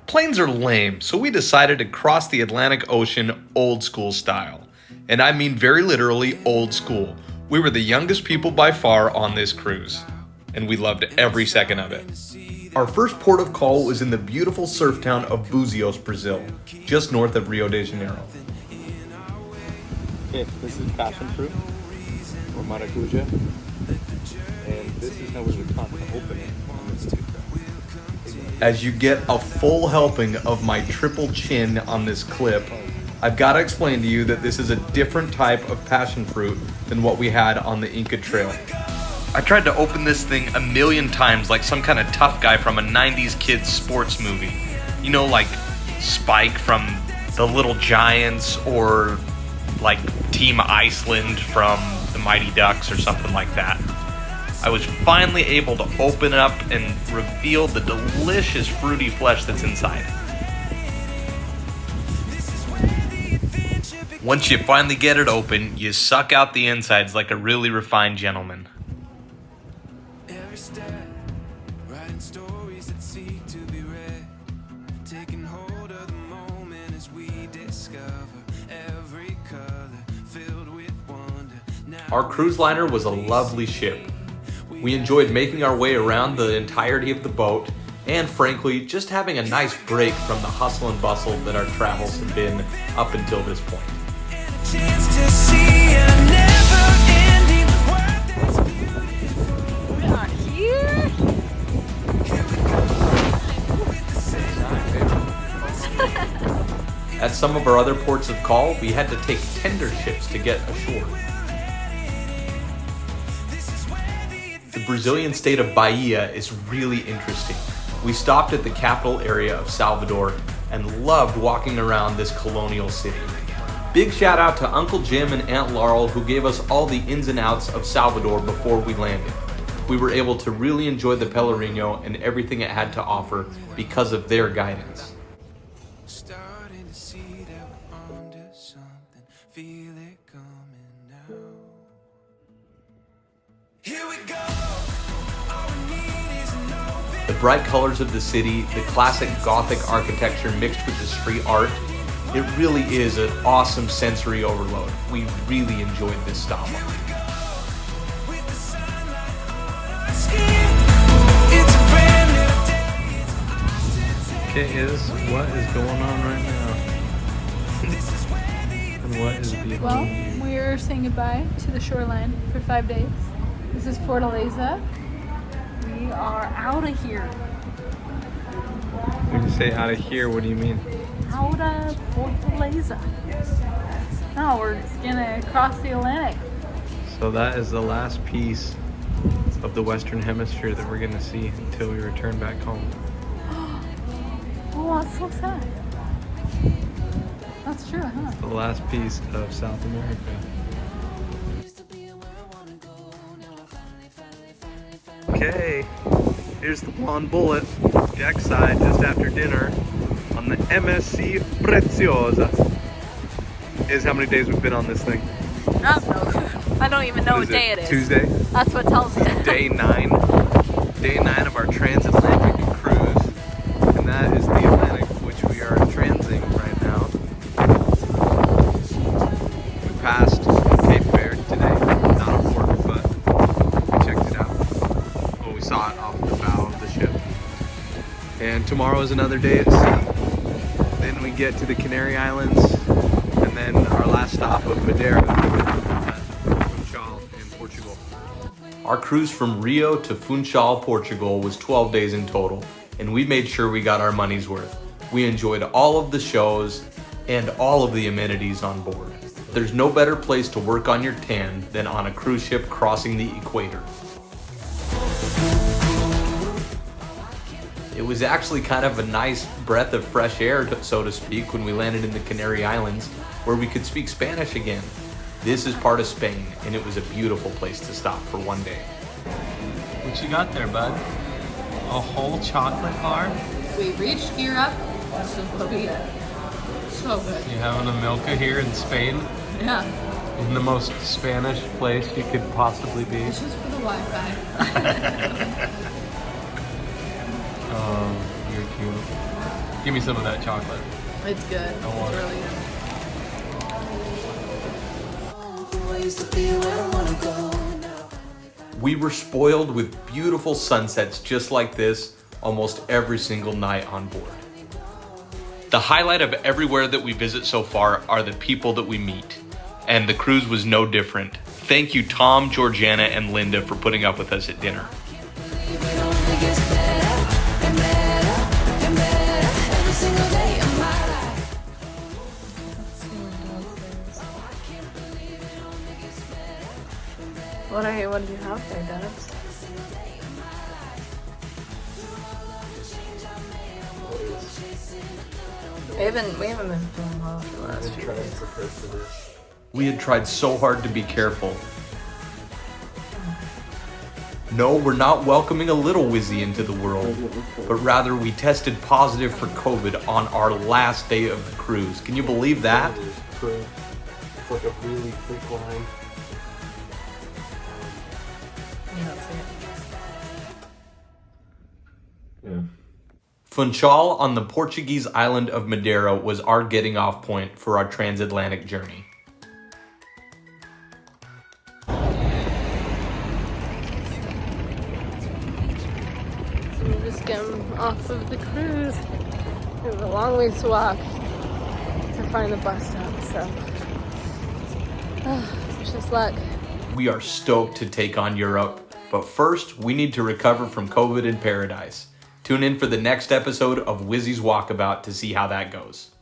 Planes are lame, so we decided to cross the Atlantic Ocean old school style. And I mean very literally old school. We were the youngest people by far on this cruise, and we loved every second of it. Our first port of call was in the beautiful surf town of Buzios, Brazil, just north of Rio de Janeiro. Okay, this is passion fruit or maracuja, and this is how we would talk to open it on this toothbrush. As you get a full helping of my triple chin on this clip, I've got to explain to you that this is a different type of passion fruit than what we had on the Inca Trail. I tried to open this thing a million times like some kind of tough guy from a 90s kids sports movie. You know, like Spike from The Little Giants, or like Team Iceland from The Mighty Ducks or something like that. I was finally able to open up and reveal the delicious fruity flesh that's inside. Once you finally get it open, you suck out the insides like a really refined gentleman. Our cruise liner was a lovely ship. We enjoyed making our way around the entirety of the boat, and frankly, just having a nice break from the hustle and bustle that our travels have been up until this point. We are here. At some of our other ports of call, we had to take tender ships to get ashore. The Brazilian state of Bahia is really interesting. We stopped at the capital area of Salvador and loved walking around this colonial city. Big shout out to Uncle Jim and Aunt Laurel, who gave us all the ins and outs of Salvador before we landed. We were able to really enjoy the Pelourinho and everything it had to offer because of their guidance. The bright colors of the city, the classic Gothic architecture mixed with the street art, it really is an awesome sensory overload. We really enjoyed this stop. Okay, what is going on right now? And what is behind Well, you? we're saying goodbye to the shoreline for 5 days. This is Fortaleza. We are out of here. When you say out of here, what do you mean? Out of Fortaleza. Now we're just gonna cross the Atlantic. So that is the last piece of the Western Hemisphere that we're gonna see until we return back home. Oh, that's so sad. That's true, huh? The last piece of South America. Okay, here's the blonde bullet, deckside just after dinner on the MSC Preziosa. Is how many days we've been on this thing? I don't know. I don't even know what day it is. Tuesday? That's what tells me. Day 9. Day 9 of our transatlantic cruise. And that is the Atlantic which we are transing right now. We passed Cape Verde today. Not a port, but we checked it out. Well, we saw it off the bow of the ship. And tomorrow is another day at sea. Then we get to the Canary Islands, and then our last stop of Madeira, Funchal in Portugal. Our cruise from Rio to Funchal, Portugal was 12 days in total, and we made sure we got our money's worth. We enjoyed all of the shows and all of the amenities on board. There's no better place to work on your tan than on a cruise ship crossing the equator. It was actually kind of a nice breath of fresh air, so to speak, when we landed in the Canary Islands, where we could speak Spanish again. This is part of Spain, and it was a beautiful place to stop for one day. What you got there, bud? A whole chocolate bar? We reached gear up. This is what we had. So good. You having a Milka here in Spain? Yeah. In the most Spanish place you could possibly be. It's just for the Wi-Fi. Oh, you're cute. Give me some of that chocolate. It's good. It's want it. really good. We were spoiled with beautiful sunsets just like this almost every single night on board. The highlight of everywhere that we visit so far are the people that we meet, and the cruise was no different. Thank you, Tom, Georgiana, and Linda for putting up with us at dinner. What do you have there, Dennis? We haven't been feeling well for the last few days. We had tried so hard to be careful. No, we're not welcoming a little Wizzy into the world, but rather we tested positive for COVID on our last day of the cruise. Can you believe that? It's like a really thick line. You don't see it. Yeah. Funchal on the Portuguese island of Madeira was our getting off point for our transatlantic journey. So we're just getting off of the cruise. We have a long ways to walk to find the bus stop, so wish us luck. We are stoked to take on Europe, but first we need to recover from COVID in paradise. Tune in for the next episode of Wizzy's Walkabout to see how that goes.